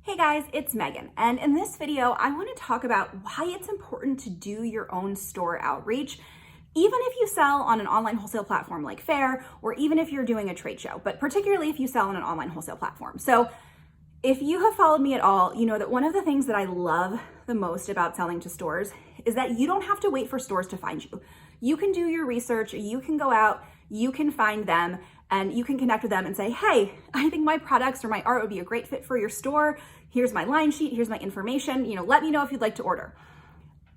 Hey guys, it's Megan, and in this video, I want to talk about why it's important to do your own store outreach, even if you sell on an online wholesale platform like Faire, or even if you're doing a trade show, but particularly if you sell on an online wholesale platform. So if you have followed me at all, you know that one of the things that I love the most about selling to stores is that you don't have to wait for stores to find you. You can do your research, you can go out, you can find them, and you can connect with them and say, hey, I think my products or my art would be a great fit for your store. Here's my line sheet, here's my information, let me know if you'd like to order.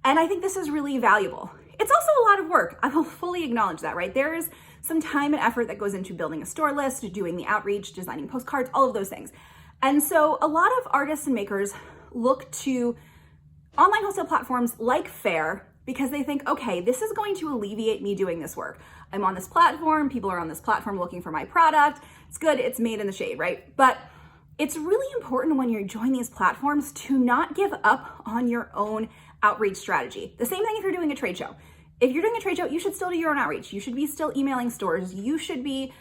And I think this is really valuable. It's also a lot of work. I will fully acknowledge that, right? There is some time and effort that goes into building a store list, doing the outreach, designing postcards, all of those things. And so a lot of artists and makers look to online wholesale platforms like Faire because they think, okay, this is going to alleviate me doing this work. I'm on this platform, people are on this platform looking for my product. It's good, it's made in the shade, right? But it's really important when you join these platforms to not give up on your own outreach strategy. The same thing if you're doing a trade show. If you're doing a trade show, you should still do your own outreach. You should be still emailing stores. You should be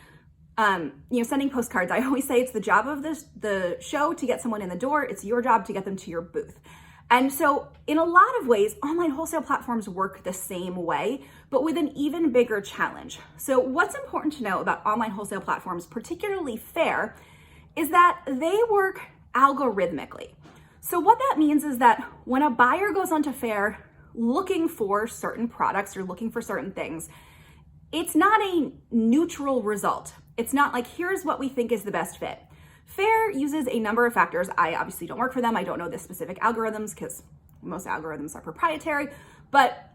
sending postcards. I always say it's the job of the show to get someone in the door. It's your job to get them to your booth. And so in a lot of ways, online wholesale platforms work the same way, but with an even bigger challenge. So what's important to know about online wholesale platforms, particularly Faire, is that they work algorithmically. So what that means is that when a buyer goes onto Faire looking for certain products or looking for certain things, it's not a neutral result. It's not like, here's what we think is the best fit. Faire uses a number of factors. I obviously don't work for them. I don't know the specific algorithms because most algorithms are proprietary, but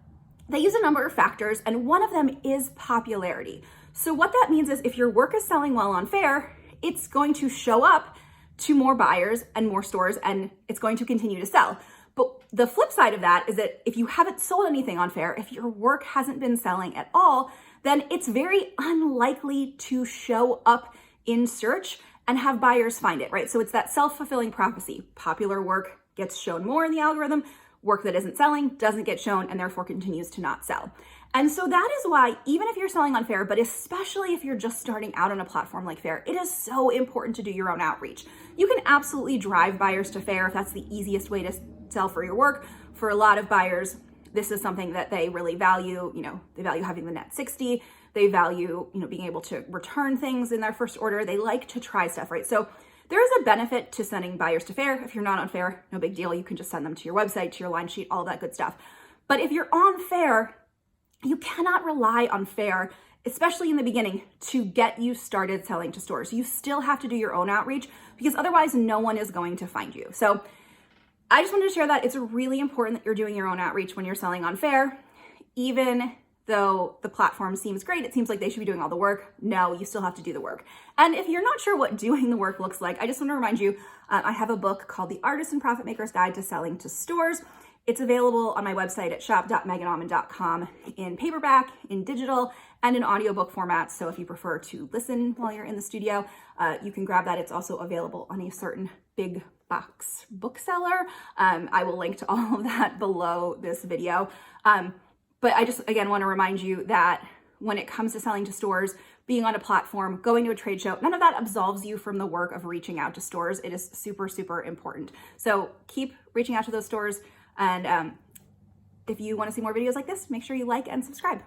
they use a number of factors, and one of them is popularity. So what that means is if your work is selling well on Faire, it's going to show up to more buyers and more stores, and it's going to continue to sell. But the flip side of that is that if you haven't sold anything on Faire, if your work hasn't been selling at all, then it's very unlikely to show up in search and have buyers find it, right? So it's that self-fulfilling prophecy. Popular work gets shown more in the algorithm, work that isn't selling doesn't get shown and therefore continues to not sell. And so that is why, even if you're selling on Faire, but especially if you're just starting out on a platform like Faire, it is so important to do your own outreach. You can absolutely drive buyers to Faire if that's the easiest way to sell for your work. For a lot of buyers, this is something that they really value. They value having the net 60. They value, being able to return things in their first order. They like to try stuff, right? So there is a benefit to sending buyers to Faire. If you're not on Faire, no big deal. You can just send them to your website, to your line sheet, all that good stuff. But if you're on Faire, you cannot rely on Faire, especially in the beginning, to get you started selling to stores. You still have to do your own outreach because otherwise no one is going to find you. So I just wanted to share that it's really important that you're doing your own outreach when you're selling on Faire. Even though the platform seems great, it seems like they should be doing all the work. No, you still have to do the work. And if you're not sure what doing the work looks like, I just want to remind you, I have a book called The Artist and Profit Maker's Guide to Selling to Stores. It's available on my website at shop.meganalmond.com in paperback, in digital, and in audiobook format. So if you prefer to listen while you're in the studio, you can grab that. It's also available on a certain big box bookseller. I will link to all of that below this video. But I just, again, want to remind you that when it comes to selling to stores, being on a platform, going to a trade show, none of that absolves you from the work of reaching out to stores. It is super, super important. So keep reaching out to those stores. And if you want to see more videos like this, make sure you like and subscribe.